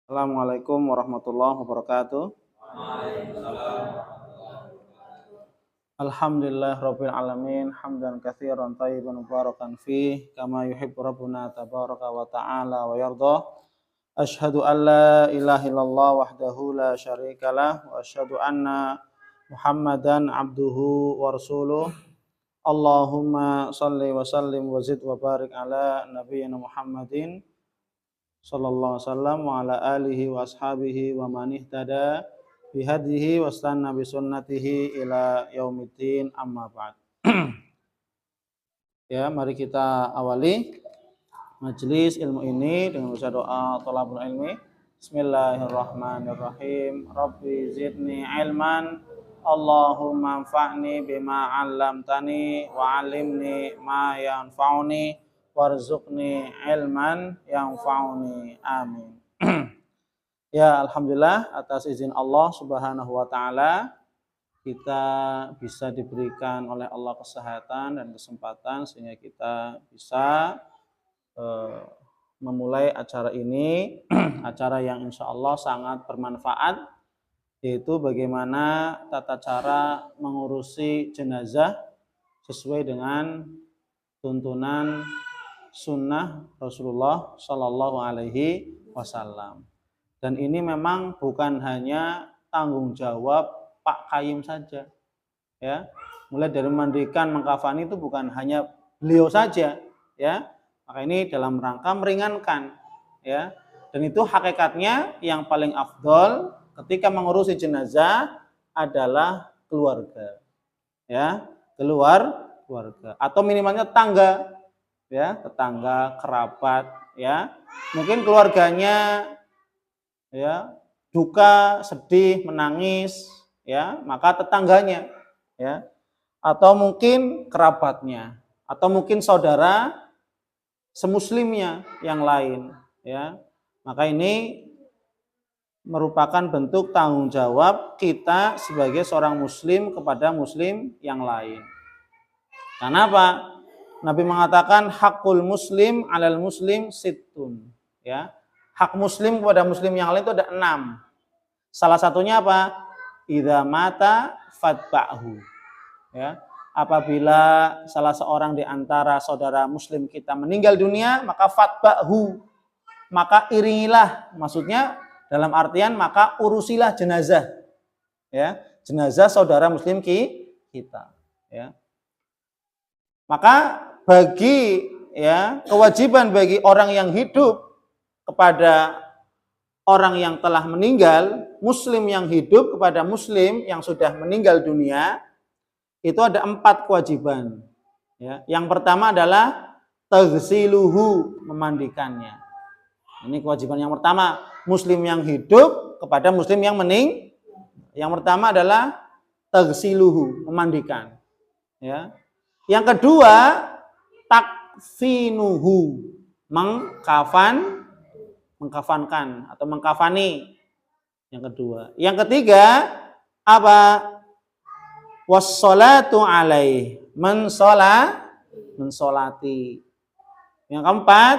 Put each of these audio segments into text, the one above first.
Assalamualaikum warahmatullahi wabarakatuh. Alhamdulillah rabbil alamin hamdan katsiran thayyiban mubarakan fih kama yuhibbu rabbuna tabaraka wa ta'ala wa yarda. Asyhadu an la ilaha illallah wahdahu la syarikalah wa asyhadu anna Muhammadan abduhu wa rasuluh. Allahumma shalli wa sallim wa zid wa barik ala nabiyyina Muhammadin sallallahu alaihi wasallam wa ala alihi wa ashabihi wa man ihtada bihadihi wastanna bi sunnatihi ila yaumiddin amma ba'd. Ya, mari kita awali majelis ilmu ini dengan baca doa thalabul ilmi. Bismillahirrahmanirrahim. Rabbi zidni ilman. Allahumma anfa'ni bima 'allamtani wa 'allimni ma yanfa'uni warzuqni ilman yanfa'uni. Amin. Ya, alhamdulillah atas izin Allah Subhanahu wa taala kita bisa diberikan oleh Allah kesehatan dan kesempatan sehingga kita bisa memulai acara ini, acara yang insya Allah sangat bermanfaat, yaitu bagaimana tata cara mengurusi jenazah sesuai dengan tuntunan sunnah Rasulullah Shallallahu Alaihi Wasallam. Dan ini memang bukan hanya tanggung jawab Pak Kayyim saja, ya. Mulai dari memandikan, mengkafani itu bukan hanya beliau saja, ya. Maka ini dalam rangka meringankan, ya. Dan itu hakikatnya yang paling afdol ketika mengurusi jenazah adalah keluarga, ya, keluarga atau minimalnya tetangga, ya, tetangga, kerabat, ya. Mungkin keluarganya, ya, duka, sedih, menangis, ya, maka tetangganya, ya, atau mungkin kerabatnya, atau mungkin saudara semuslimnya yang lain, ya. Maka ini merupakan bentuk tanggung jawab kita sebagai seorang muslim kepada muslim yang lain. Kenapa? Nabi mengatakan hakul muslim alal muslim sittun, ya. Hak muslim kepada muslim yang lain itu ada 6. Salah satunya apa? Idza mata fatba'hu. Ya. Apabila salah seorang di antara saudara muslim kita meninggal dunia, maka fatba'hu. Maka iringilah, maksudnya dalam artian maka urusilah jenazah. Ya, jenazah saudara muslim kita, ya. Maka bagi, ya, kewajiban bagi orang yang hidup kepada orang yang telah meninggal, muslim yang hidup kepada muslim yang sudah meninggal dunia, itu ada 4 kewajiban. Ya. Yang pertama adalah taghsiluhu, memandikannya. Ini kewajiban yang pertama, muslim yang hidup kepada muslim yang meninggal. Yang pertama adalah taghsiluhu, memandikan. Ya. Yang kedua, takfinuhu, mengkafankan atau mengkafani. Yang kedua. Yang ketiga apa? Wassalatu alaih, mensolati. Yang keempat,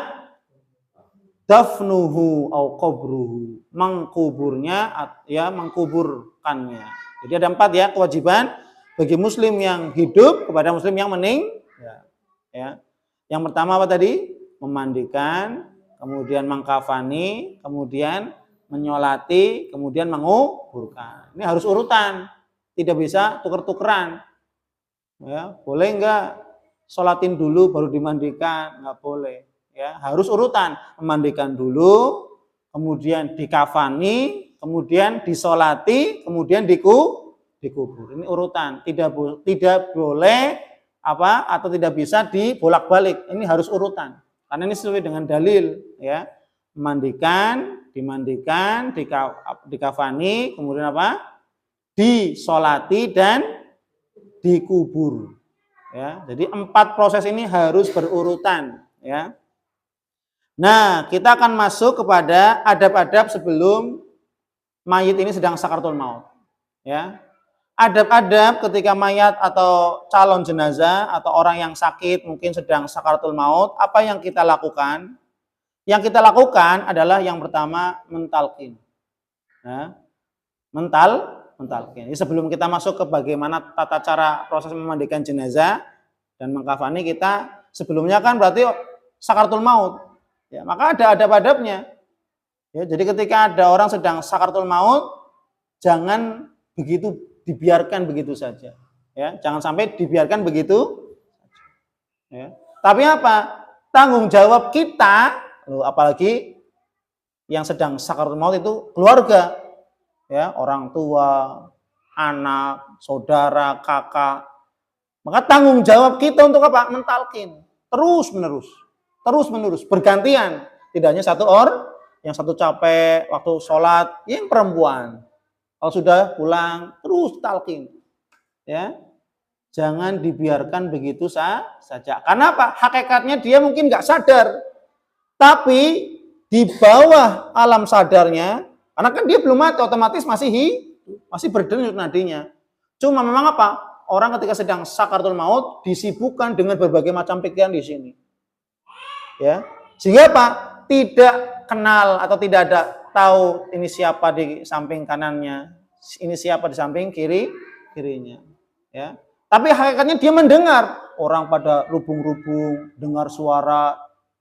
dafnuhu au qabruhu, mengkuburnya, ya, mengkuburkannya. Jadi ada 4, ya, kewajiban bagi muslim yang hidup kepada muslim yang meninggal. Ya. Yang pertama apa tadi? Memandikan, kemudian mengkafani, kemudian menyolati, kemudian menguburkan. Ini harus urutan, tidak bisa tuker-tukeran. Ya, boleh enggak sholatin dulu baru dimandikan? Enggak boleh. Ya, harus urutan, memandikan dulu, kemudian dikafani, kemudian disolati, kemudian dikubur. Ini urutan, tidak boleh apa atau tidak bisa dibolak-balik. Ini harus urutan. Karena ini sesuai dengan dalil, ya. Dimandikan, dikafani, kemudian apa? Disolati dan dikubur. Ya, jadi 4 proses ini harus berurutan, ya. Nah, kita akan masuk kepada adab-adab sebelum mayit ini sedang sakaratul maut, ya. Adab-adab ketika mayat atau calon jenazah atau orang yang sakit mungkin sedang sakaratul maut, apa yang kita lakukan? Yang kita lakukan adalah yang pertama mentalkin. Ya. Mentalkin. Jadi sebelum kita masuk ke bagaimana tata cara proses memandikan jenazah dan mengkafani, kita sebelumnya kan berarti sakaratul maut. Ya, maka ada adab-adabnya. Ya, jadi ketika ada orang sedang sakaratul maut, jangan begitu dibiarkan begitu saja. Ya, jangan sampai dibiarkan begitu. Ya. Tapi apa? Tanggung jawab kita, apalagi yang sedang sakaratul maut itu keluarga, ya, orang tua, anak, saudara, kakak. Maka tanggung jawab kita untuk apa? Mentalkin, terus menerus, bergantian. Tidak hanya satu orang, yang satu capek waktu sholat, yang perempuan. Kalau sudah pulang, terus talkin, ya. Jangan dibiarkan begitu saja. Karena apa? Hakikatnya dia mungkin nggak sadar. Tapi di bawah alam sadarnya, karena kan dia belum mati, otomatis masih berdenyut nadinya. Cuma memang apa? Orang ketika sedang sakaratul maut disibukkan dengan berbagai macam pikiran di sini. Ya. Sehingga apa? Tidak kenal atau tidak ada tahu ini siapa di samping kanannya, ini siapa di samping kirinya. Ya. Tapi hakikatnya dia mendengar orang pada rubung-rubung, dengar suara,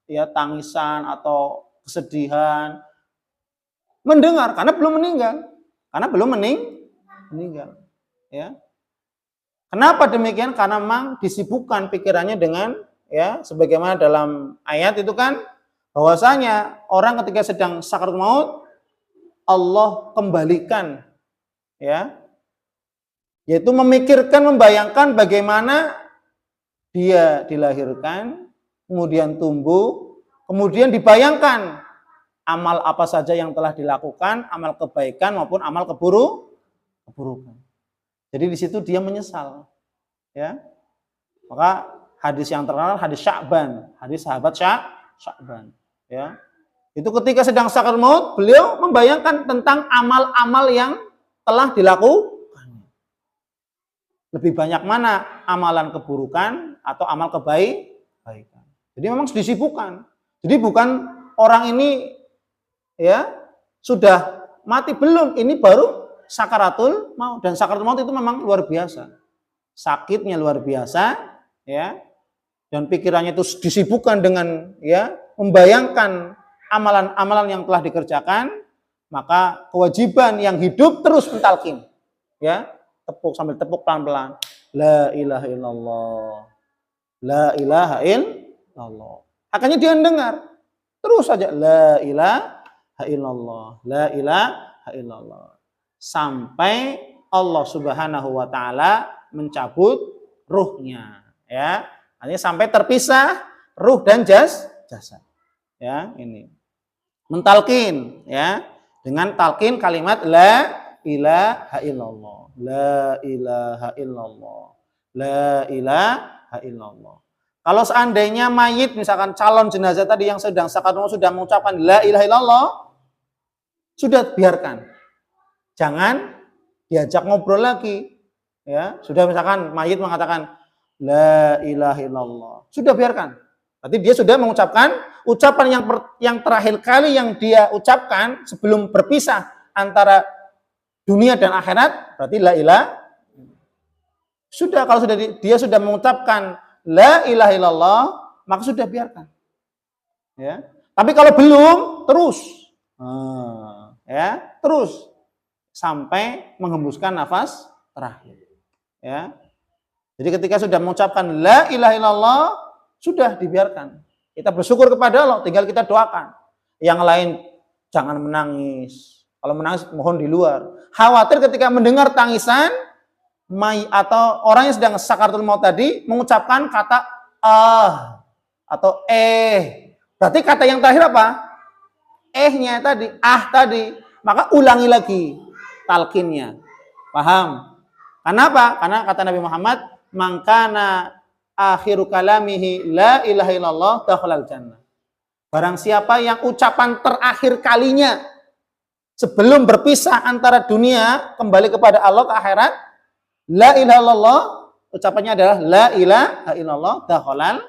ya, tangisan atau kesedihan, mendengar karena belum meninggal, ya. Kenapa demikian? Karena memang disibukkan pikirannya dengan, ya, sebagaimana dalam ayat itu kan bahwasanya orang ketika sedang sakaratul maut Allah kembalikan, ya, yaitu memikirkan, membayangkan bagaimana dia dilahirkan, kemudian tumbuh, kemudian dibayangkan amal apa saja yang telah dilakukan, amal kebaikan maupun amal keburukan. Jadi di situ dia menyesal, ya. Maka hadis yang terkenal hadis Sya'ban, hadis sahabat Sya'ban, ya. Itu ketika sedang sakaratul maut, beliau membayangkan tentang amal-amal yang telah dilakukan. Lebih banyak mana amalan keburukan atau amal kebaikan. Jadi memang disibukkan. Jadi bukan orang ini, ya, sudah mati belum, ini baru sakaratul maut. Dan sakaratul maut itu memang luar biasa. Sakitnya luar biasa, ya. Dan pikirannya itu disibukkan dengan, ya, membayangkan amalan-amalan yang telah dikerjakan, maka kewajiban yang hidup terus mentalkin, ya. Tepuk sambil tepuk pelan-pelan. La ilaha illallah. La ilaha illallah. Akhirnya dia dengar. Terus saja la ilaha illallah. La ilaha illallah. Sampai Allah Subhanahu wa taala mencabut ruhnya, ya. Artinya sampai terpisah ruh dan jasad. Ya, ini. Mentalkin, ya. Dengan talkin kalimat la ilaha illallah. La ilaha illallah. La ilaha illallah. Kalau seandainya mayit, misalkan calon jenazah tadi yang sedang sakaratul maut sudah mengucapkan la ilaha illallah, sudah biarkan. Jangan diajak ngobrol lagi. Ya, sudah misalkan mayit mengatakan la ilaha illallah, sudah biarkan. Berarti dia sudah mengucapkan ucapan yang terakhir kali yang dia ucapkan sebelum berpisah antara dunia dan akhirat, berarti la ilaha. Sudah, kalau sudah dia sudah mengucapkan la ilaha illallah, maka sudah biarkan. Ya. Tapi kalau belum, terus. Ya, terus sampai menghembuskan nafas terakhir. Ya. Jadi ketika sudah mengucapkan la ilaha illallah, sudah dibiarkan. Kita bersyukur kepada Allah, tinggal kita doakan. Yang lain jangan menangis. Kalau menangis mohon di luar. Khawatir ketika mendengar tangisan atau orang yang sedang sakaratul maut tadi mengucapkan kata atau Berarti kata yang terakhir apa? Nya tadi, tadi. Maka ulangi lagi talqinnya. Paham? Kenapa? Karena kata Nabi Muhammad, "Mangkana akhiru kalamihi la ilaha illallah dakhalal jannah." Barang siapa yang ucapan terakhir kalinya sebelum berpisah antara dunia kembali kepada Allah ke akhirat, la ilaha illallah, ucapannya adalah la ilaha illallah dakhalal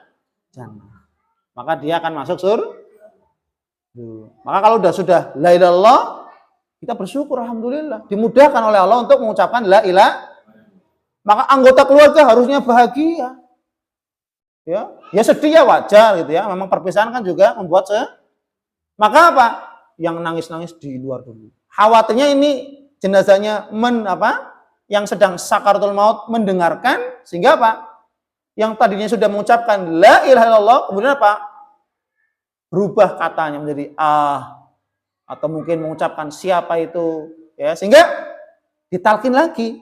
jannah. Maka dia akan masuk surga. Maka kalau sudah la ilaha illallah, kita bersyukur alhamdulillah dimudahkan oleh Allah untuk mengucapkan la ilaha. Maka anggota keluarga harusnya bahagia. Ya sedih ya wajar gitu ya. Memang perpisahan kan juga membuat maka apa? Yang nangis-nangis di luar dulu. Khawatirnya ini jenazahnya yang sedang sakaratul maut mendengarkan sehingga apa? Yang tadinya sudah mengucapkan la ilaha illallah kemudian apa? Berubah katanya menjadi atau mungkin mengucapkan siapa itu ya sehingga ditalkin lagi.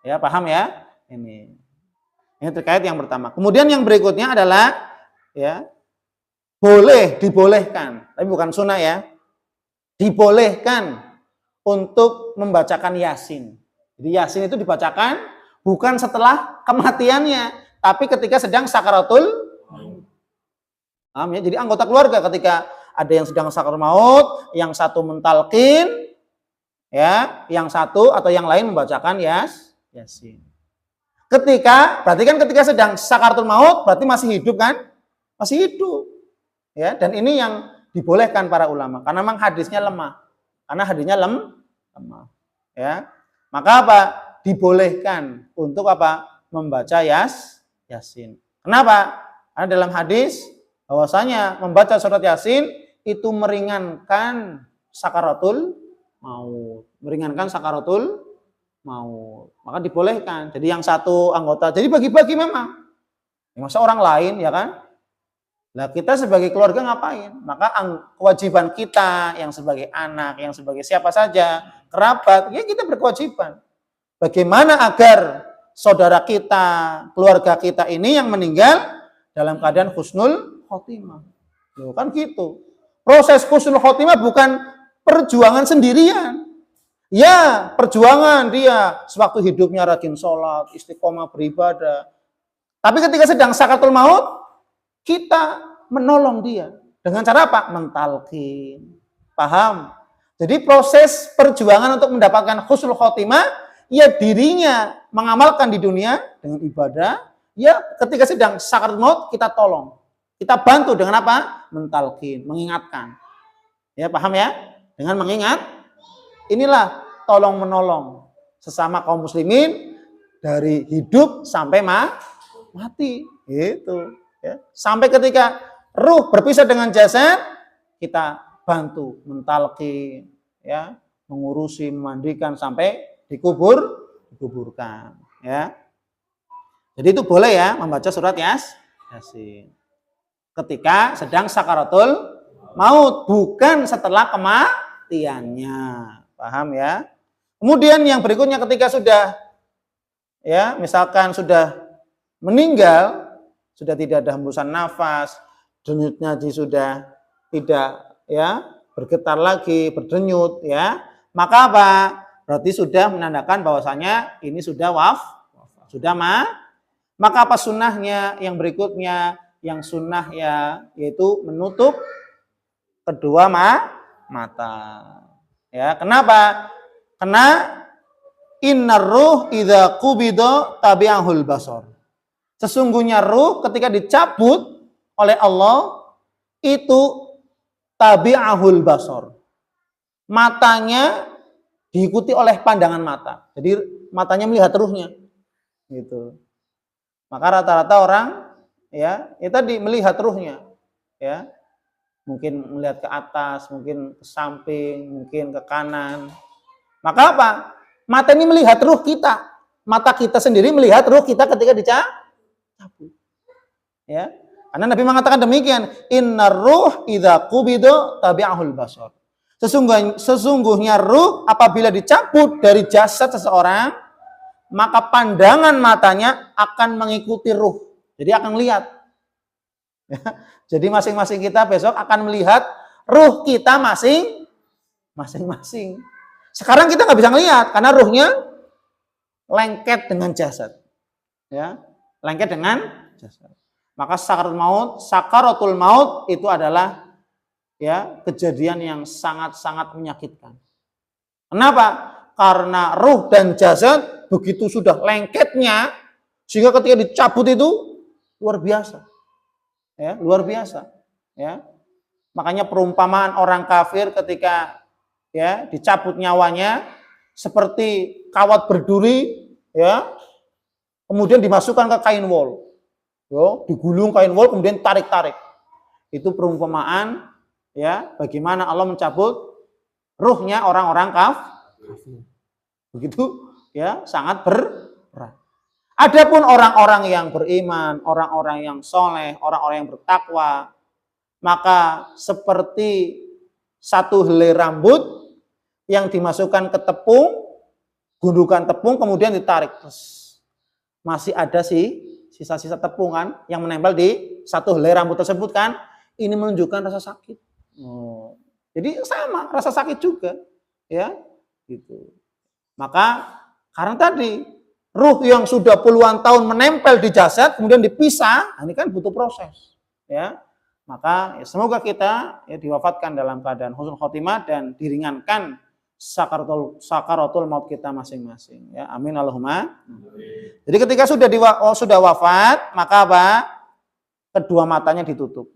Ya, paham ya? Ini terkait yang pertama. Kemudian yang berikutnya adalah ya dibolehkan, tapi bukan sunnah ya. Dibolehkan untuk membacakan Yasin. Jadi Yasin itu dibacakan bukan setelah kematiannya, tapi ketika sedang sakaratul maut. Ya? Jadi anggota keluarga ketika ada yang sedang sakaratul maut, yang satu mentalkin, ya, yang satu atau yang lain membacakan Yasin. Berarti kan ketika sedang sakaratul maut berarti masih hidup kan? Masih hidup. Ya, dan ini yang dibolehkan para ulama karena memang hadisnya lemah. Ya. Maka apa? Dibolehkan untuk apa? Membaca Yasin. Kenapa? Karena dalam hadis bahwasanya membaca surat Yasin itu meringankan sakaratul maut. Maka dibolehkan. Jadi yang satu anggota, jadi bagi-bagi memang. Masa orang lain ya kan? Nah kita sebagai keluarga ngapain? Maka kewajiban kita yang sebagai anak, yang sebagai siapa saja, kerabat, ya kita berkewajiban. Bagaimana agar saudara kita, keluarga kita ini yang meninggal dalam keadaan husnul khotimah. Kan gitu. Proses husnul khotimah bukan perjuangan sendirian. Ya, perjuangan dia sewaktu hidupnya rajin sholat, istiqomah beribadah. Tapi ketika sedang sakaratul maut, kita menolong dia. Dengan cara apa? Mentalkin. Paham? Jadi proses perjuangan untuk mendapatkan husnul khotimah, ya dirinya mengamalkan di dunia dengan ibadah, ya ketika sedang sakaratul maut kita tolong. Kita bantu dengan apa? Mentalkin, mengingatkan. Ya, paham ya? Dengan mengingat, inilah tolong menolong sesama kaum muslimin dari hidup sampai mati. Gitu. Ya. Sampai ketika ruh berpisah dengan jasad, kita bantu mentalkin, ya, mengurusi, memandikan sampai dikuburkan. Ya. Jadi itu boleh ya membaca surat Yasin. Ketika sedang sakaratul maut, bukan setelah kematiannya. Paham ya? Kemudian yang berikutnya ketika sudah ya, misalkan sudah meninggal, sudah tidak ada hembusan nafas, denyutnya sudah tidak ya bergetar lagi, berdenyut ya. Maka apa? Berarti sudah menandakan bahwasanya ini sudah sudah Maka apa sunnahnya yang berikutnya? Yang sunnah ya yaitu menutup kedua mata. Ya, kenapa? Karena innar ruh idza qubida tabi'ahul basar. Sesungguhnya ruh ketika dicabut oleh Allah itu tabi'ahul basar. Matanya diikuti oleh pandangan mata. Jadi matanya melihat ruhnya. Gitu. Maka rata-rata orang ya tadi melihat ruhnya. Ya. Mungkin melihat ke atas, mungkin ke samping, mungkin ke kanan. Maka apa? Mata ini melihat ruh kita. Mata kita sendiri melihat ruh kita ketika dicabut. Ya. Karena Nabi mengatakan demikian, innar ruh idza qubida tabi'ahul basar. Sesungguhnya ruh apabila dicabut dari jasad seseorang, maka pandangan matanya akan mengikuti ruh. Jadi akan lihat. Ya. Jadi masing-masing kita besok akan melihat ruh kita masing-masing. Sekarang kita nggak bisa ngelihat karena ruhnya lengket dengan jasad. Ya, lengket dengan jasad. Maka sakaratul maut itu adalah ya kejadian yang sangat-sangat menyakitkan. Kenapa? Karena ruh dan jasad begitu sudah lengketnya sehingga ketika dicabut itu luar biasa. Ya, luar biasa. Ya. Makanya perumpamaan orang kafir ketika ya dicabut nyawanya seperti kawat berduri ya, kemudian dimasukkan ke kain wol. Yo, digulung kain wol kemudian tarik-tarik. Itu perumpamaan ya bagaimana Allah mencabut ruhnya orang-orang kafir. Begitu ya, sangat berat. Adapun orang-orang yang beriman, orang-orang yang soleh, orang-orang yang bertakwa, maka seperti satu helai rambut yang dimasukkan ke tepung, gundukan tepung kemudian ditarik. Masih ada sisa-sisa tepung kan yang menempel di satu helai rambut tersebut kan. Ini menunjukkan rasa sakit. Jadi sama, rasa sakit juga, ya, gitu. Maka karena tadi ruh yang sudah puluhan tahun menempel di jasad kemudian dipisah, ini kan butuh proses, ya. Maka ya, semoga kita ya diwafatkan dalam keadaan husnul khotimah dan diringankan sakaratul maut kita masing-masing, ya. Amin Allahumma. Jadi ketika sudah wafat, maka apa? Kedua matanya ditutup.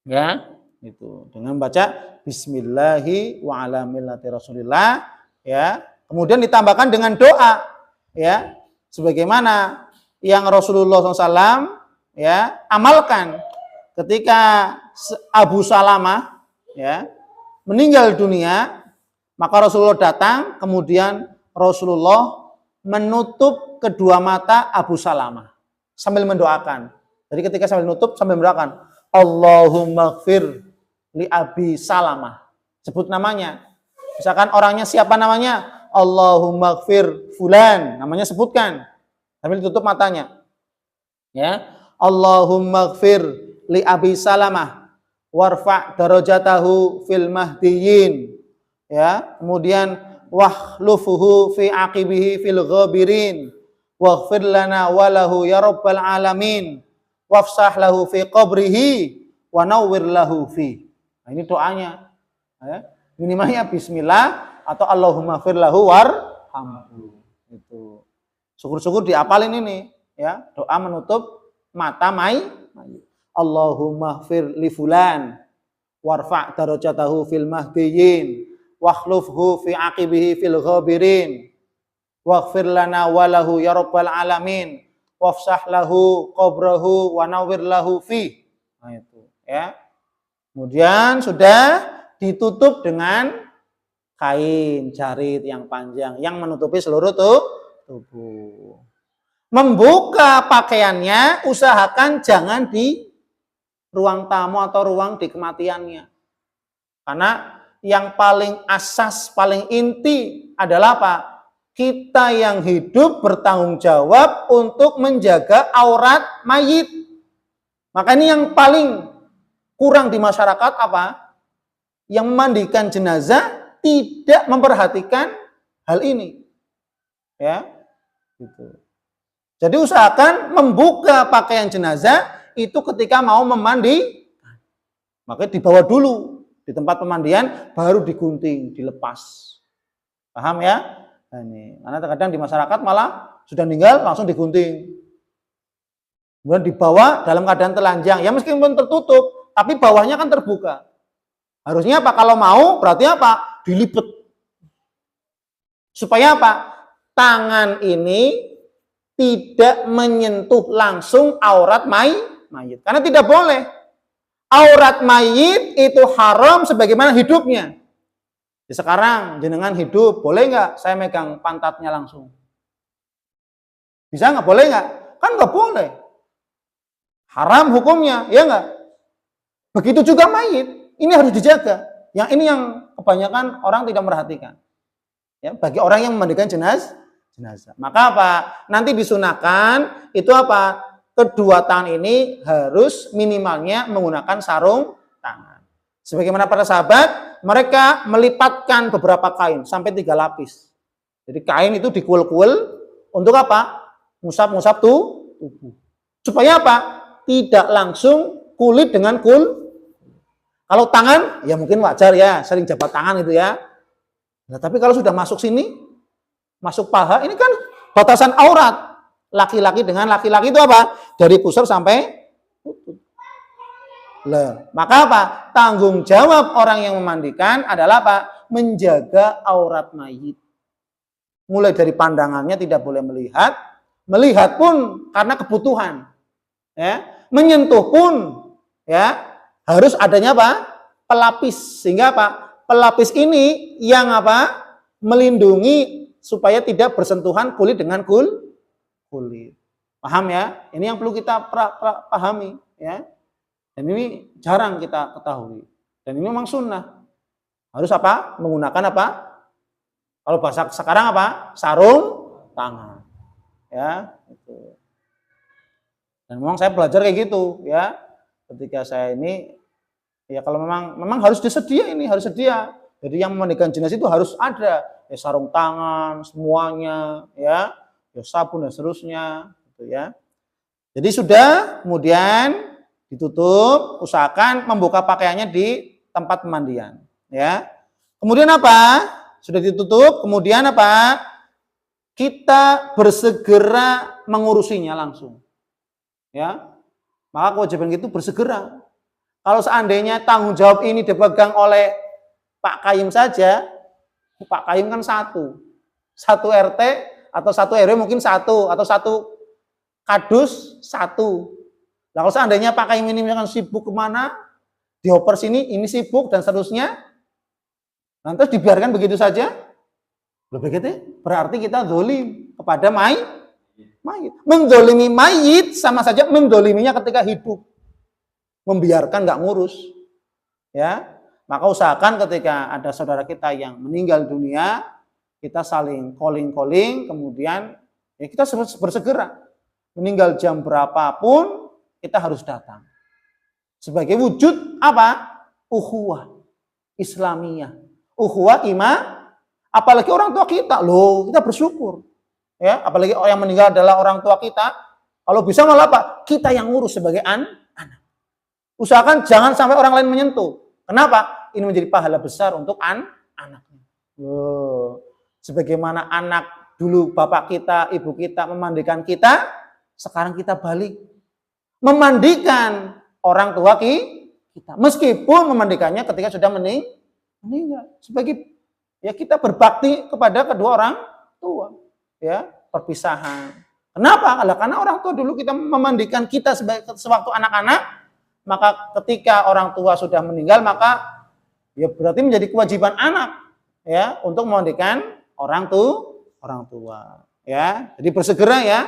Ya, itu dengan baca bismillahi wa ala millati rasulillah, ya. Kemudian ditambahkan dengan doa, ya, sebagaimana yang Rasulullah SAW ya amalkan ketika Abu Salamah ya meninggal dunia, maka Rasulullah datang, kemudian Rasulullah menutup kedua mata Abu Salamah sambil mendoakan. Jadi ketika sambil nutup sambil mendoakan, Allahumma gfir li Abi Salamah. Sebut namanya. Misalkan orangnya siapa namanya? Allahumma gfir fulan. Namanya sebutkan. Sambil tutup matanya. Ya. Allahumma gfir li Abi Salamah. Warfa' darajatahu fil mahdiyin. Ya. Kemudian wakhlufuhu fi aqibihi fil ghabirin. Waghfir lana walahu ya rabbal alamin. Wafsah lahu fi qabrihi wa nawwir lahu fi. Nah, ini doanya. Ya. Minimalnya bismillah atau Allahumma fir lahu warhamhu. Itu. Syukur-syukur diapalin ini, ya. Doa menutup mata mayit. Allahumma fir li fulan warfa' darajatahu fil mahdiyin wakhlufhu fi aqibihi fil ghabirin waghfir lana walahu ya rabbal alamin. Wafsah lahu qabrahu wa nawwir lahu fi. Nah itu, ya. Kemudian sudah ditutup dengan kain jarit yang panjang yang menutupi seluruh tubuh. Membuka pakaiannya usahakan jangan di ruang tamu atau ruang di kematiannya. Karena yang paling asas, paling inti adalah apa? Kita yang hidup bertanggung jawab untuk menjaga aurat mayit. Maka ini yang paling kurang di masyarakat apa? Yang memandikan jenazah tidak memperhatikan hal ini. Ya, gitu. Jadi usahakan membuka pakaian jenazah itu ketika mau memandi. Maka dibawa dulu di tempat pemandian baru digunting, dilepas. Paham ya? Nah, ini. Karena terkadang di masyarakat malah sudah meninggal langsung digunting. Kemudian dibawa dalam keadaan telanjang. Ya meskipun tertutup, tapi bawahnya kan terbuka. Harusnya apa? Kalau mau berarti apa? Dilipet. Supaya apa? Tangan ini tidak menyentuh langsung aurat mayit. Karena tidak boleh. Aurat mayit itu haram sebagaimana hidupnya. Sekarang jenengan hidup, boleh nggak saya megang pantatnya langsung? Bisa nggak? Boleh nggak? Kan nggak boleh. Haram hukumnya, ya nggak? Begitu juga mayit, ini harus dijaga. Yang ini yang kebanyakan orang tidak memperhatikan. Ya, bagi orang yang memandikan jenazah. Maka apa? Nanti disunahkan itu apa? Kedua tangan ini harus minimalnya menggunakan sarung tangan. Sebagaimana para sahabat, mereka melipatkan beberapa kain sampai 3 lapis. Jadi kain itu dikuel-kuel untuk apa? Ngusap-ngusap tubuh. Supaya apa? Tidak langsung kulit dengan Kalau tangan, ya mungkin wajar ya, sering jabat tangan itu ya. Nah, tapi kalau sudah masuk sini, masuk paha, ini kan batasan aurat. Laki-laki dengan laki-laki itu apa? Dari pusar sampai Maka apa? Tanggung jawab orang yang memandikan adalah apa? Menjaga aurat mayit. Mulai dari pandangannya tidak boleh melihat, melihat pun karena kebutuhan, ya. Menyentuh pun, ya, harus adanya apa? Pelapis. Sehingga apa? Pelapis ini yang apa? Melindungi supaya tidak bersentuhan kulit dengan kulit. Paham ya? Ini yang perlu kita pahami, ya. Dan ini jarang kita ketahui. Dan ini memang sunnah. Harus apa? Menggunakan apa? Kalau bahasa sekarang apa? Sarung tangan. Ya, itu. Dan memang saya belajar kayak gitu, ya. Ketika saya ini, ya kalau memang harus disedia ini, harus sedia. Jadi yang memandikan jenazah itu harus ada, ya sarung tangan semuanya, ya sabun dan seterusnya, gitu ya. Jadi sudah, kemudian ditutup, usahakan membuka pakaiannya di tempat pemandian, ya. Kemudian apa? Sudah ditutup, kemudian apa? Kita bersegera mengurusinya langsung. Ya. Maka kewajiban itu bersegera. Kalau seandainya tanggung jawab ini dipegang oleh Pak Kayim saja, Pak Kayim kan satu RT atau satu RW mungkin satu, atau satu kadus satu. Nah, kalau seandainya Pak Kayim ini misalkan sibuk kemana, dioper sini, ini sibuk dan seterusnya, lantas dibiarkan begitu saja, begitu berarti kita zolim kepada mayit. Menzolimi mayit sama saja menzoliminya ketika hidup, membiarkan nggak ngurus, ya. Maka usahakan ketika ada saudara kita yang meninggal dunia, kita saling calling, kemudian ya kita bersegera. Meninggal jam berapapun, kita harus datang. Sebagai wujud apa? Ukhuwah Islamiyah. Ukhuwah iman. Apalagi orang tua kita, loh, kita bersyukur. Ya, apalagi orang yang meninggal adalah orang tua kita. Kalau bisa malah apa? Kita yang ngurus sebagai anak. Usahakan jangan sampai orang lain menyentuh. Kenapa? Ini menjadi pahala besar untuk anaknya. Sebagaimana anak dulu bapak kita, ibu kita memandikan kita, sekarang kita balik memandikan orang tua kita. Meskipun memandikannya ketika sudah meninggal. Sebagai ya kita berbakti kepada kedua orang tua. Ya, perpisahan. Kenapa? Karena orang tua dulu kita memandikan kita sewaktu anak-anak. Maka ketika orang tua sudah meninggal, maka ya berarti menjadi kewajiban anak ya untuk memandikan orang tua ya. Jadi bersegera ya,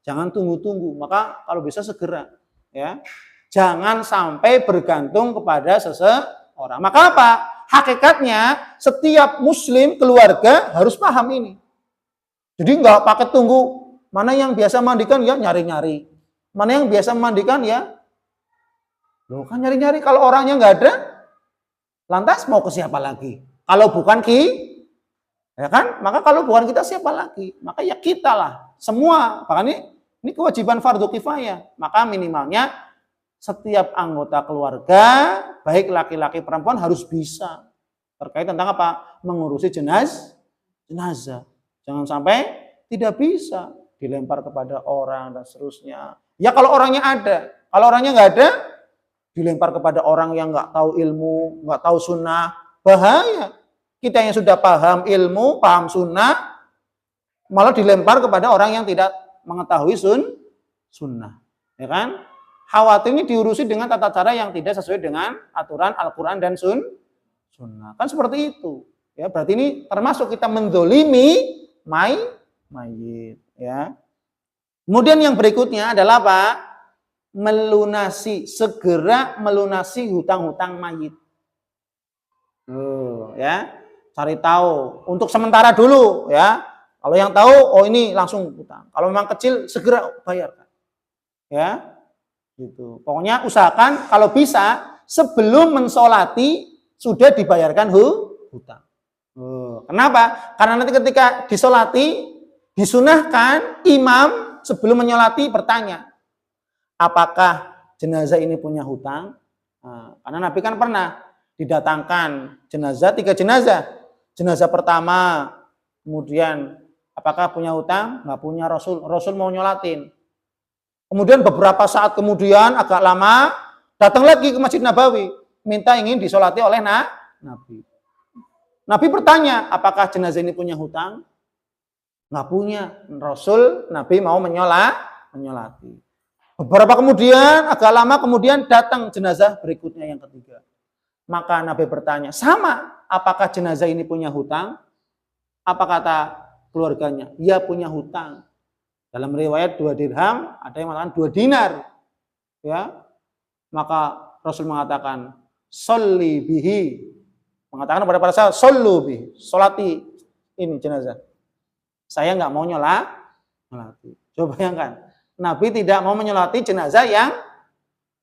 jangan tunggu-tunggu. Maka kalau bisa segera ya. Jangan sampai bergantung kepada seseorang. Maka apa? Hakikatnya setiap muslim keluarga harus paham ini. Jadi nggak pakai tunggu mana yang biasa mandikan ya nyari-nyari. Mana yang biasa memandikan ya loh kan nyari-nyari, kalau orangnya nggak ada, lantas mau ke siapa lagi? Kalau bukan ya kan? Maka kalau bukan kita siapa lagi? Maka ya kita lah, semua. Bahkan ini kewajiban fardu kifayah. Maka minimalnya setiap anggota keluarga, baik laki-laki perempuan harus bisa terkait tentang apa? Mengurusi jenazah. Jangan sampai tidak bisa dilempar kepada orang dan seterusnya. Ya kalau orangnya ada, kalau orangnya nggak ada, dilempar kepada orang yang nggak tahu ilmu, nggak tahu sunnah, bahaya. Kita yang sudah paham ilmu, paham sunnah, malah dilempar kepada orang yang tidak mengetahui sunnah. Ya kan? Khawatir ini diurusi dengan tata cara yang tidak sesuai dengan aturan Al-Quran dan sunnah. Kan seperti itu. Ya, berarti ini termasuk kita menzolimi mayit. Ya. Kemudian yang berikutnya adalah apa? Segera melunasi hutang-hutang mayit. Ya, cari tahu untuk sementara dulu ya. Kalau yang tahu, oh ini langsung hutang. Kalau memang kecil segera bayarkan. Ya, gitu. Pokoknya usahakan kalau bisa sebelum mensolati sudah dibayarkan hutang. Kenapa? Karena nanti ketika disolati disunahkan imam sebelum menyolati bertanya. Apakah jenazah ini punya hutang? Nah, karena Nabi kan pernah didatangkan jenazah, 3 jenazah. Jenazah pertama, kemudian apakah punya hutang? Nggak punya. Rasul mau nyolatin. Kemudian beberapa saat kemudian agak lama Datang lagi ke Masjid Nabawi, minta ingin disolati oleh Nabi. Nabi bertanya, apakah jenazah ini punya hutang? Nggak punya. Rasul, Nabi mau menyolati. Beberapa kemudian, agak lama kemudian datang jenazah berikutnya yang ketiga. Maka Nabi bertanya, sama, apakah jenazah ini punya hutang? Apa kata keluarganya? Ya punya hutang. Dalam riwayat 2 dirham, ada yang mengatakan 2 dinar. Ya, maka Rasul mengatakan, sholli bihi. Mengatakan kepada para sahabat, shollu bihi. Solati ini jenazah. Saya nggak mau nyolati. Coba bayangkan, Nabi tidak mau menyolati jenazah yang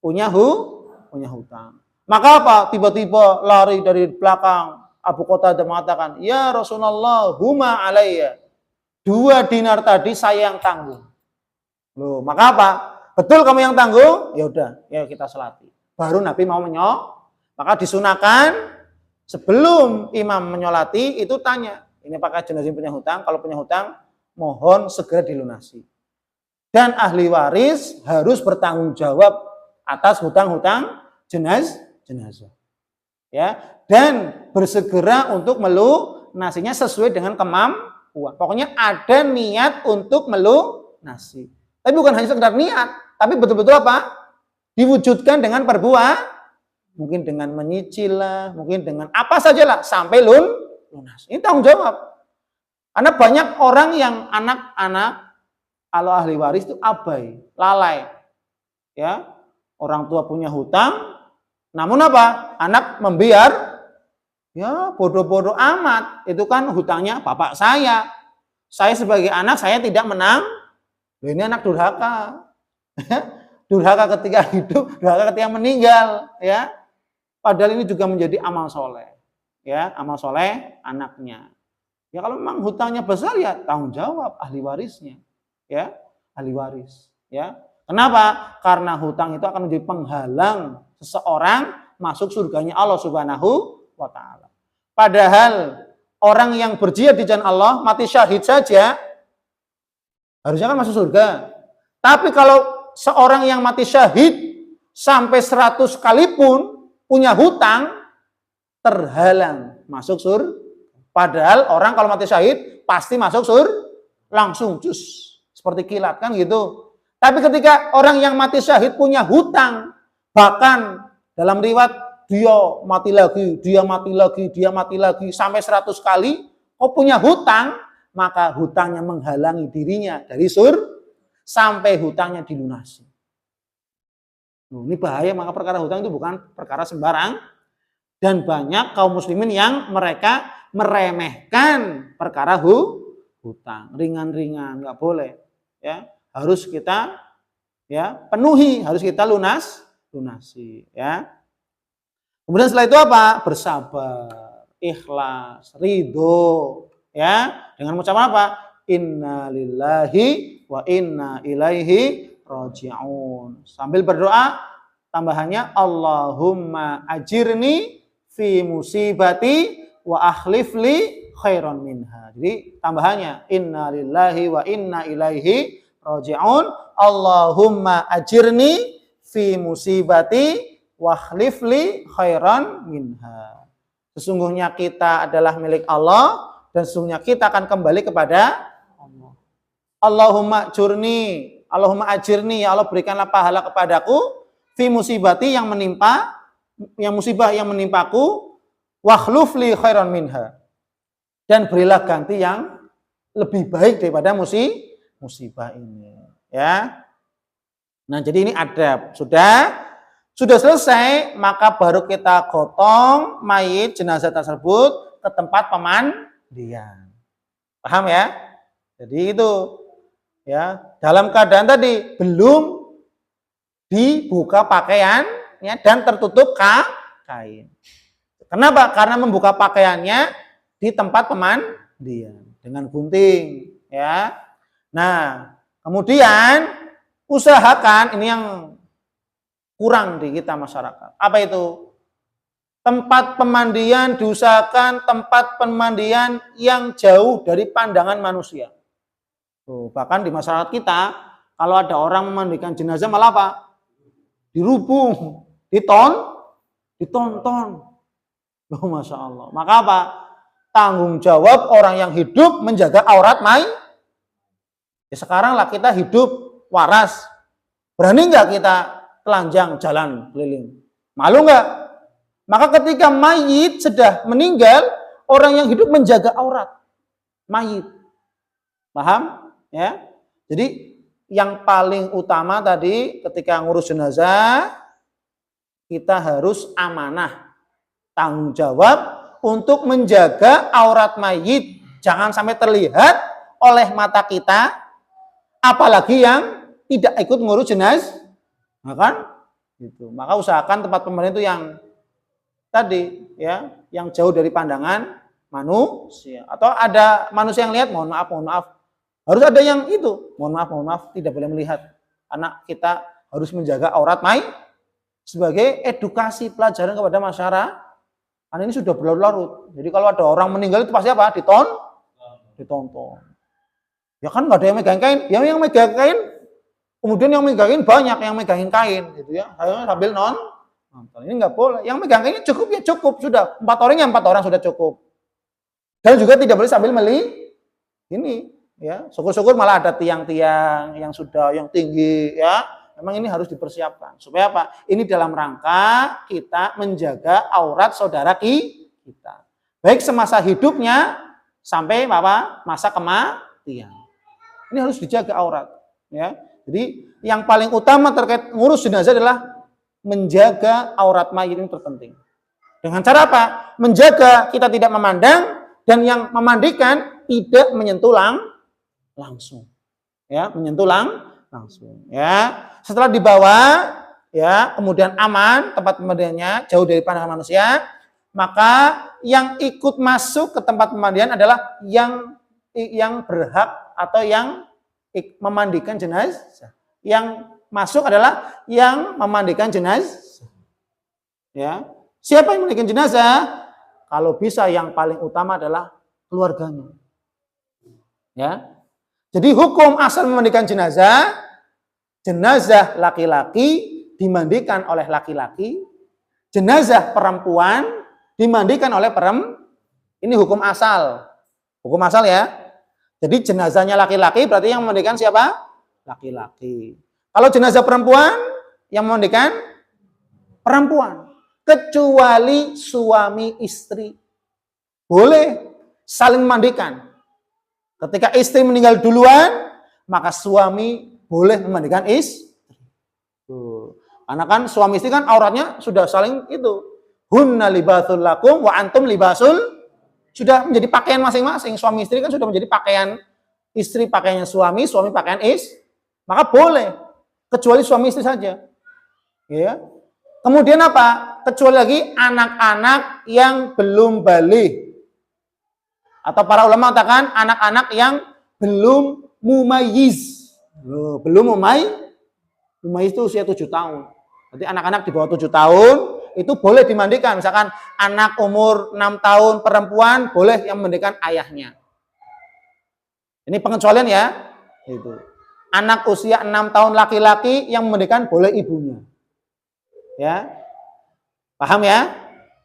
punya hutang. Maka apa? Tiba-tiba lari dari belakang Abu Qatadah mengatakan, ya Rasulullah, huma alayya. 2 dinar tadi saya yang tanggung. Loh, maka apa? Betul kamu yang tanggung? Ya udah, ya kita selati. Baru Nabi mau maka disunahkan sebelum imam menyolati itu tanya, ini apakah jenazah punya hutang? Kalau punya hutang, mohon segera dilunasi. Dan ahli waris harus bertanggung jawab atas hutang-hutang jenazah. Ya, dan bersegera untuk melunasinya sesuai dengan kemampuan. Pokoknya ada niat untuk melunasi. Tapi bukan hanya sekedar niat, tapi betul-betul apa? Diwujudkan dengan perbuatan. Mungkin dengan menyicil lah, mungkin dengan apa sajalah sampai lunas. Ini tanggung jawab. Karena banyak orang yang anak-anak kalau ahli waris itu abai, lalai. Ya, orang tua punya hutang, namun apa? Anak membiar, ya bodoh-bodoh amat. Itu kan hutangnya bapak saya. Saya sebagai anak saya tidak menang. Ini anak durhaka. Durhaka ketika hidup, durhaka ketika meninggal, ya. Padahal ini juga menjadi amal soleh, ya, amal soleh anaknya. Ya kalau memang hutangnya besar ya tanggung jawab ahli warisnya, ya, ahli waris, ya. Kenapa? Karena hutang itu akan menjadi penghalang seseorang masuk surganya Allah Subhanahu wa taala. Padahal orang yang berjihad di jalan Allah mati syahid saja harusnya kan masuk surga. Tapi kalau seorang yang mati syahid sampai 100 kali pun punya hutang, terhalang masuk surga. Padahal orang kalau mati syahid pasti masuk surga langsung cus seperti kilat kan gitu. Tapi ketika orang yang mati syahid punya hutang, bahkan dalam riwayat dia mati lagi sampai 100 kali, kok punya hutang, maka hutangnya menghalangi dirinya dari surga sampai hutangnya dilunasi. Ini bahaya, maka perkara hutang itu bukan perkara sembarang. Dan banyak kaum muslimin yang mereka meremehkan perkara hutang. Ringan-ringan, nggak boleh. Ya, harus kita ya penuhi, harus kita lunasi. Ya. Kemudian setelah itu apa? Bersabar, ikhlas, ridho. Ya, dengan mengucapkan apa? Inna lillahi wa inna ilaihi raji'un. Sambil berdoa, tambahannya Allahumma ajirni fi musibati wa akhlif li khairan minha. Jadi tambahannya inna lillahi wa inna ilaihi raji'un. Allahumma ajirni fi musibati wa akhlif li khairan minha. Sesungguhnya kita adalah milik Allah dan sesungguhnya kita akan kembali kepada Allah. Allahumma ajirni, ya Allah berikanlah pahala kepadaku fi musibati yang musibah yang menimpaku, wakhluf li khairan minha, dan berilah ganti yang lebih baik daripada musibah ini, ya. Nah, jadi ini adab. Sudah selesai, maka baru kita gotong mayit jenazah tersebut ke tempat pemandian. Paham ya? Jadi itu ya, dalam keadaan tadi belum dibuka pakaiannya dan tertutup kain. Kenapa? Karena membuka pakaiannya di tempat pemandian dengan gunting, ya. Nah, kemudian usahakan ini yang kurang di kita masyarakat. Apa itu? Tempat pemandian diusahakan tempat pemandian yang jauh dari pandangan manusia. Bahkan di masyarakat kita, kalau ada orang memandikan jenazah malah apa? Dirubung, ditonton. Loh, Masya Allah. Maka apa? Tanggung jawab orang yang hidup menjaga aurat mayit. Ya sekarang lah kita hidup waras. Berani nggak kita telanjang jalan keliling? Malu nggak? Maka ketika mayit sudah meninggal, orang yang hidup menjaga aurat mayit. Paham? Ya. Jadi yang paling utama tadi ketika ngurus jenazah, kita harus amanah, tanggung jawab untuk menjaga aurat mayit. Jangan sampai terlihat oleh mata kita, apalagi yang tidak ikut ngurus jenazah. Nah, kan? Gitu. Maka usahakan tempat pemberian itu yang tadi, ya, yang jauh dari pandangan manusia. Atau ada manusia yang lihat, mohon maaf. Harus ada yang itu, mohon maaf, tidak boleh melihat. Anak kita harus menjaga aurat mayit sebagai edukasi pelajaran kepada masyarakat. Karena ini sudah berlarut-larut. Jadi kalau ada orang meninggal itu pasti apa? Ditonton. Ya kan nggak ada yang megang kain. Yang megang kain, kemudian yang megang kain banyak yang megangin kain, gitu ya. Sambil nonton. Ini nggak boleh. Yang megang kain cukup ya cukup sudah. 4 orang sudah cukup. Dan juga tidak boleh sambil ini. Ya, syukur-syukur malah ada tiang-tiang yang tinggi, ya. Memang ini harus dipersiapkan. Supaya apa? Ini dalam rangka kita menjaga aurat saudara kita. Baik semasa hidupnya sampai masa kematian. Ini harus dijaga aurat, ya. Jadi yang paling utama terkait ngurus jenazah adalah menjaga aurat mayit, ini terpenting. Dengan cara apa? Menjaga kita tidak memandang dan yang memandikan tidak menyentuh langsung, ya, menyentuh langsung, ya. Setelah dibawa, ya, kemudian aman tempat pemandiannya, jauh dari pandangan manusia, maka yang ikut masuk ke tempat pemandian adalah yang berhak atau yang memandikan jenazah. Yang masuk adalah yang memandikan jenazah, ya. Siapa yang memandikan jenazah? Kalau bisa yang paling utama adalah keluarganya, ya. Jadi hukum asal memandikan jenazah laki-laki dimandikan oleh laki-laki, jenazah perempuan dimandikan oleh perempuan. Ini hukum asal ya. Jadi jenazahnya laki-laki berarti yang memandikan siapa? Laki-laki. Kalau jenazah perempuan yang memandikan perempuan, kecuali suami istri boleh saling memandikan. Ketika istri meninggal duluan, maka suami boleh memandikan istri. Karena kan suami istri kan auratnya sudah saling itu. Hunna libasul lakum wa antum libasul. Sudah menjadi pakaian masing-masing. Suami istri kan sudah menjadi pakaian istri, pakaiannya suami pakaian istri. Maka boleh. Kecuali suami istri saja. Ya. Kemudian apa? Kecuali lagi anak-anak yang belum balik. Atau para ulama mengatakan anak-anak yang belum mumayyiz. Belum mumayyiz itu usia 7 tahun. Berarti anak-anak di bawah 7 tahun itu boleh dimandikan. Misalkan anak umur 6 tahun perempuan boleh yang memandikan ayahnya. Ini pengecualian ya. Itu. Anak usia 6 tahun laki-laki yang memandikan boleh ibunya. Ya. Paham ya?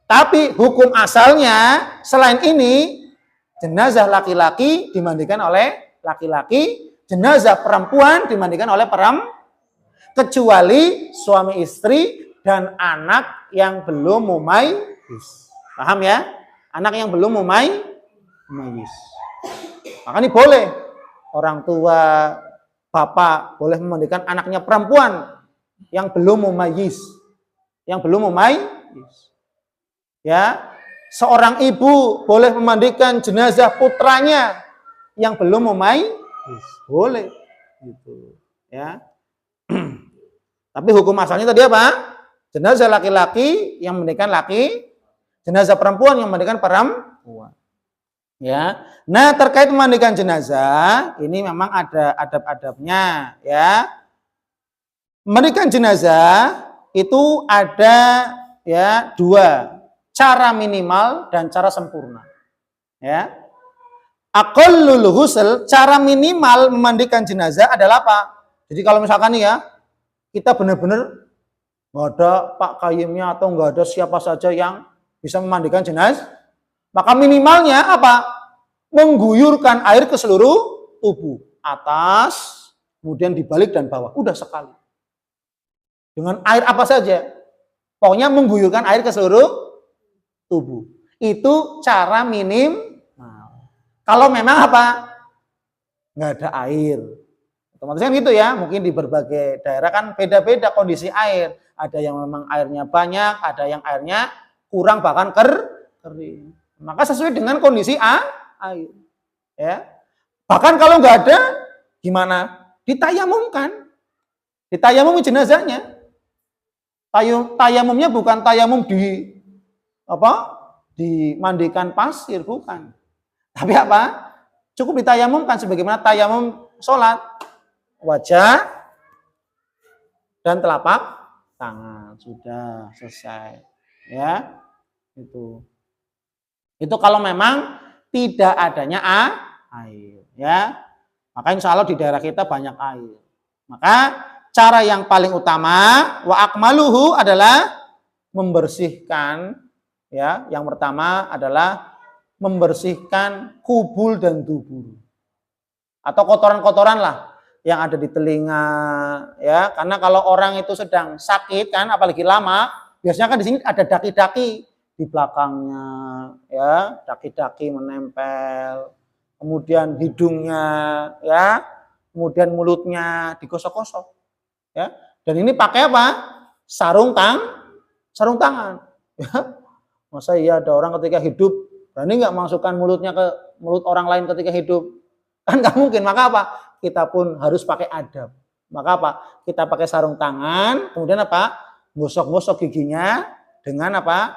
Tapi hukum asalnya selain ini jenazah laki-laki dimandikan oleh laki-laki, jenazah perempuan dimandikan oleh perempuan, kecuali suami istri dan anak yang belum mumayyiz. Paham ya? Anak yang belum mumayyiz. Maka ini boleh. Orang tua, bapak boleh memandikan anaknya perempuan yang belum mumayyiz. Ya. Seorang ibu boleh memandikan jenazah putranya yang belum mumayyiz. Boleh. Gitu. Ya. Tapi hukum asalnya tadi apa? Jenazah laki-laki yang memandikan laki, jenazah perempuan yang memandikan perempuan. Ya. Nah, terkait memandikan jenazah, ini memang ada adab-adabnya, ya. Memandikan jenazah itu ada ya 2. Cara minimal dan cara sempurna. Ya. Aqallul ghusl, cara minimal memandikan jenazah adalah apa? Jadi kalau misalkan nih ya, kita benar-benar nggak ada Pak Kayimnya atau nggak ada siapa saja yang bisa memandikan jenazah, maka minimalnya apa? Mengguyurkan air ke seluruh tubuh, atas, kemudian dibalik dan bawah, udah sekali. Dengan air apa saja, pokoknya mengguyurkan air ke seluruh tubuh. Itu cara minimal. Kalau memang apa? Nggak ada air. Otomatis kan gitu ya, mungkin di berbagai daerah kan beda-beda kondisi air. Ada yang memang airnya banyak, ada yang airnya kurang bahkan kering. Maka sesuai dengan kondisi air. Ya. Bahkan kalau nggak ada, gimana? Ditayamumkan. Ditayamum jenazahnya. Tayamumnya bukan tayamum dimandikan pasir, bukan. Tapi apa? Cukup ditayamumkan sebagaimana tayamum sholat. Wajah dan telapak tangan, sudah selesai. Ya, itu kalau memang tidak adanya air, ya. Maka insya Allah di daerah kita banyak air. Maka cara yang paling utama wa akmaluhu adalah membersihkan, ya. Yang pertama adalah membersihkan kubul dan dubur atau kotoran-kotoran lah yang ada di telinga, ya. Karena kalau orang itu sedang sakit kan, apalagi lama, biasanya kan di sini ada daki-daki di belakangnya, ya, daki-daki menempel, kemudian hidungnya, ya, kemudian mulutnya digosok-gosok, ya. Dan ini pakai apa? Sarung tangan, ya. Masa iya ada orang ketika hidup berani nggak masukkan mulutnya ke mulut orang lain ketika hidup? Kan nggak mungkin. Maka apa? Kita pun harus pakai adab. Maka apa? Kita pakai sarung tangan, kemudian apa? Gosok-gosok giginya dengan apa?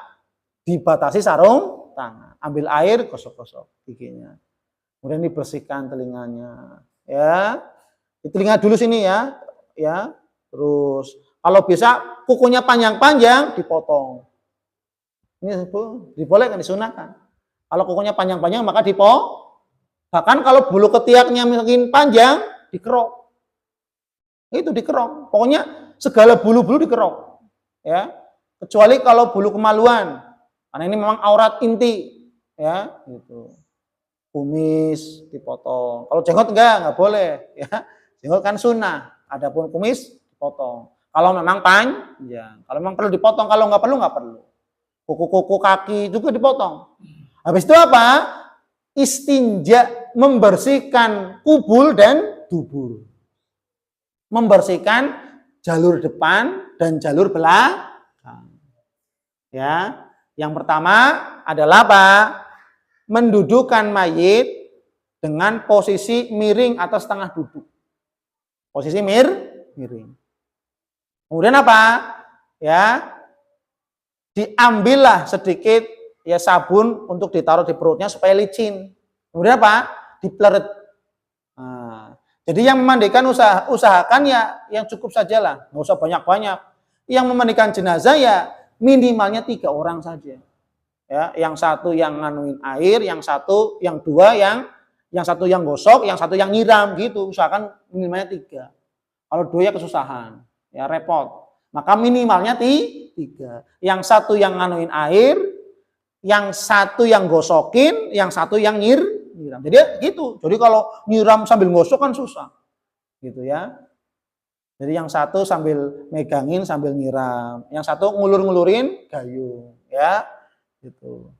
Dibatasi sarung tangan. Ambil air, gosok-gosok giginya. Kemudian dibersihkan telinganya, ya. Di telinga dulu sini ya, ya. Terus kalau bisa kukunya panjang-panjang dipotong. Ini dibolehkan, disunahkan. Kalau kukunya panjang-panjang maka dipotong. Bahkan kalau bulu ketiaknya mungkin panjang, dikerok. Itu dikerok. Pokoknya segala bulu-bulu dikerok. Ya. Kecuali kalau bulu kemaluan. Karena ini memang aurat inti. Ya, gitu. Kumis dipotong. Kalau jenggot enggak boleh. Ya. Jenggot kan sunnah. Adapun kumis dipotong. Kalau memang panjang. Kalau memang perlu dipotong. Kalau enggak perlu. Kuku-kuku kaki juga dipotong. Habis itu apa? Istinja, membersihkan kubul dan dubur. Membersihkan jalur depan dan jalur belakang. Ya, yang pertama adalah apa? Mendudukkan mayit dengan posisi miring atau setengah duduk. Posisi miring. Kemudian apa? Ya, diambillah sedikit ya sabun untuk ditaruh di perutnya supaya licin. Kemudian apa? Dipleret. Nah, jadi yang memandikan usahakan ya yang cukup sajalah, nggak usah banyak-banyak. Yang memandikan jenazah ya minimalnya 3 orang saja. Ya, yang satu yang nganuin air, yang dua yang satu yang gosok, yang satu yang nyiram gitu. Usahakan minimalnya 3. Kalau 2 ya kesusahan, ya repot. Maka minimalnya 3. Yang satu yang nganuin air, yang satu yang gosokin, yang satu yang nyiram. Jadi gitu. Jadi kalau nyiram sambil gosok kan susah. Gitu ya. Jadi yang satu sambil megangin sambil nyiram, yang satu ngulur-ngulurin gayung, ya. Gitu.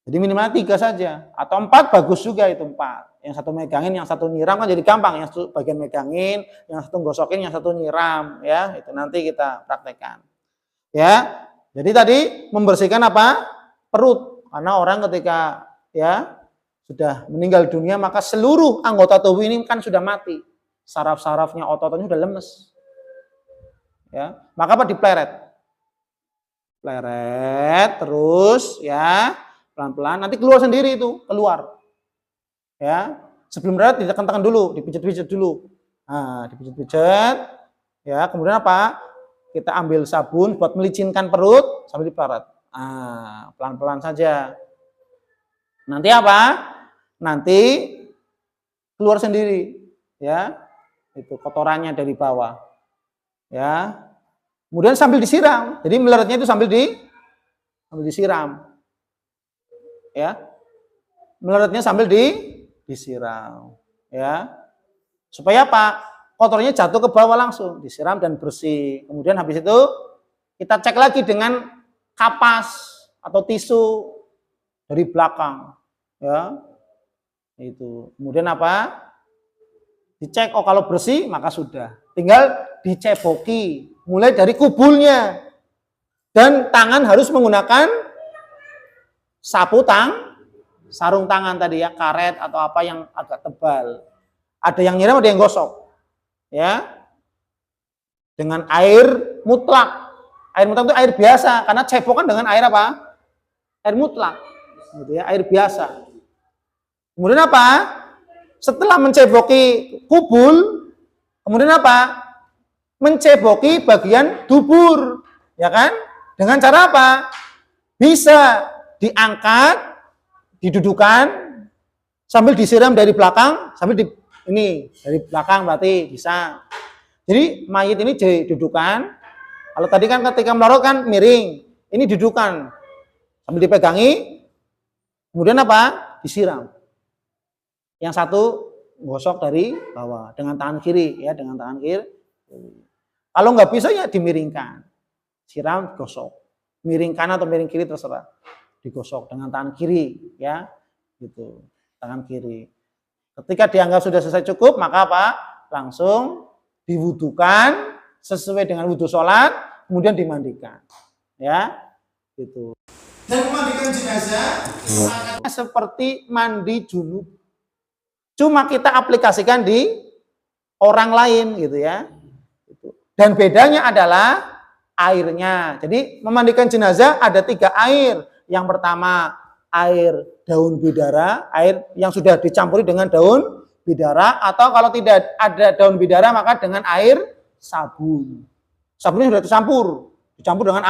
Jadi minimal 3 saja atau 4 bagus juga itu 4. Yang satu megangin, yang satu nyiram kan jadi gampang. Yang satu bagian megangin, yang satu gosokin, yang satu nyiram, ya. Itu nanti kita praktekkan. Ya. Jadi tadi membersihkan apa? Perut. Karena orang ketika ya sudah meninggal dunia maka seluruh anggota tubuh ini kan sudah mati. Saraf-sarafnya, otot-ototnya sudah lemes. Ya, maka apa? Dipleret. Pleret terus ya, pelan-pelan nanti keluar sendiri itu, keluar. Ya, sebelum pleret ditekan-tekan dulu, dipijat-pijat dulu. Nah, dipijat-pijat. Ya, kemudian apa? Kita ambil sabun buat melicinkan perut sambil dipleret. Ah, pelan-pelan saja. Nanti apa? Nanti keluar sendiri, ya. Itu kotorannya dari bawah. Ya. Kemudian sambil disiram. Jadi meleretnya itu sambil disiram. Ya. Meleretnya sambil disiram. Ya. Supaya apa? Kotornya jatuh ke bawah langsung, disiram dan bersih. Kemudian habis itu kita cek lagi dengan kapas atau tisu dari belakang. Ya. Itu. Kemudian apa? Dicek, oh kalau bersih maka sudah. Tinggal diceboki, mulai dari kubulnya. Dan tangan harus menggunakan sarung tangan tadi ya, karet atau apa yang agak tebal. Ada yang nyiram, ada yang gosok. Ya. Dengan air mutlak. Air mutlak itu air biasa, karena cebokan dengan air apa? Air mutlak. Gitu ya, air biasa. Kemudian apa? Setelah menceboki kubul, kemudian apa? Menceboki bagian dubur, ya kan? Dengan cara apa? Bisa diangkat, didudukan, sambil disiram dari belakang, sambil dari belakang berarti bisa. Jadi mayit ini didudukan. Kalau tadi kan ketika melorot kan miring, ini dudukan, sambil dipegangi, kemudian apa? Disiram. Yang satu gosok dari bawah dengan tangan kiri, ya, dengan tangan kiri. Kalau nggak bisa ya dimiringkan, siram, gosok, miring kanan atau miring kiri terserah, digosok dengan tangan kiri, ya, gitu, tangan kiri. Ketika dianggap sudah selesai cukup, maka apa? Langsung diwudukan sesuai dengan wudhu sholat, kemudian dimandikan, ya, gitu. Dan memandikan jenazah seperti mandi junub. Cuma kita aplikasikan di orang lain gitu ya. Dan bedanya adalah airnya. Jadi memandikan jenazah ada 3 air. Yang pertama air daun bidara, air yang sudah dicampuri dengan daun bidara, atau kalau tidak ada daun bidara maka dengan air sabun. Sabunnya sudah dicampur dengan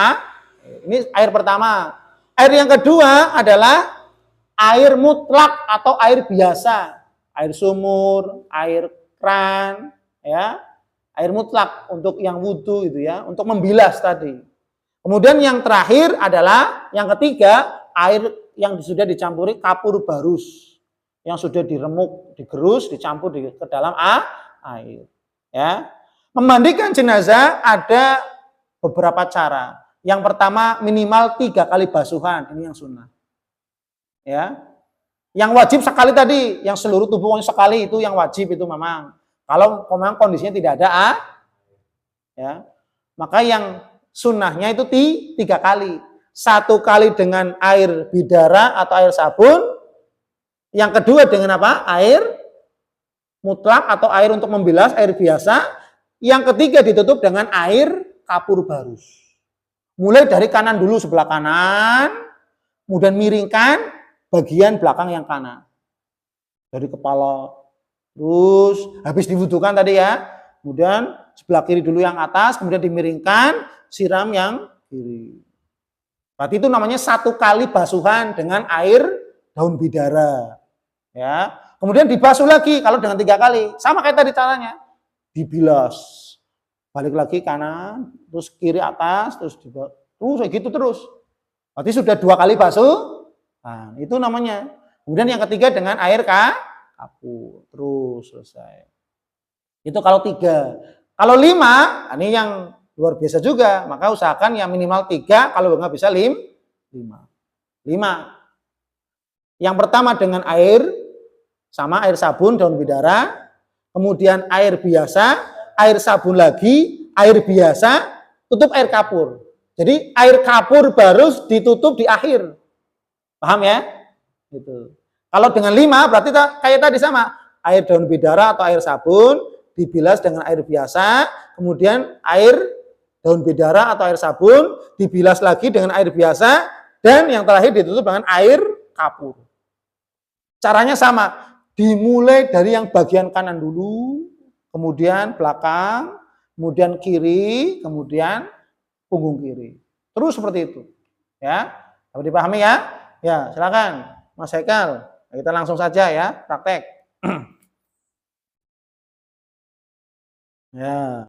Ini air pertama. Air yang kedua adalah air mutlak atau air biasa. Air sumur, air kran, ya, air mutlak untuk yang wudhu itu ya, untuk membilas tadi. Kemudian yang terakhir adalah yang ketiga, air yang sudah dicampuri kapur barus, yang sudah diremuk, digerus, dicampur ke dalam air. Ya, memandikan jenazah ada beberapa cara. Yang pertama minimal 3 kali basuhan, ini yang sunnah. Ya. Yang wajib sekali tadi, yang seluruh tubuhnya sekali itu yang wajib itu memang. Kalau memang kondisinya tidak ada ya, maka yang sunnahnya itu 3 kali. 1 kali dengan air bidara atau air sabun. Yang kedua dengan apa? Air mutlak atau air untuk membilas, air biasa. Yang ketiga ditutup dengan air kapur barus. Mulai dari kanan dulu, sebelah kanan, kemudian miringkan bagian belakang yang kanan. Dari kepala, terus habis diwudukan tadi ya, kemudian sebelah kiri dulu yang atas, kemudian dimiringkan, siram yang kiri. Berarti itu namanya 1 kali basuhan dengan air daun bidara. Ya. Kemudian dibasuh lagi, kalau dengan 3 kali, sama kayak tadi caranya. Dibilas, balik lagi kanan, terus kiri atas, terus kayak gitu terus. Berarti sudah 2 kali basuh. Nah, itu namanya. Kemudian yang ketiga dengan air kapur. Terus selesai. Itu kalau 3. Kalau 5, ini yang luar biasa juga. Maka usahakan yang minimal 3, kalau nggak bisa 5. 5. Yang pertama dengan air, sama air sabun, daun bidara. Kemudian air biasa, air sabun lagi, air biasa, tutup air kapur. Jadi air kapur baru ditutup di akhir. Paham ya? Gitu. Kalau dengan 5 berarti kayak tadi sama. Air daun bidara atau air sabun dibilas dengan air biasa, kemudian air daun bidara atau air sabun dibilas lagi dengan air biasa, dan yang terakhir ditutup dengan air kapur. Caranya sama. Dimulai dari yang bagian kanan dulu, kemudian belakang, kemudian kiri, kemudian punggung kiri. Terus seperti itu. Ya. Dapat dipahami ya? Ya, silakan Mas Haikal. Kita langsung saja ya, praktek. Ya.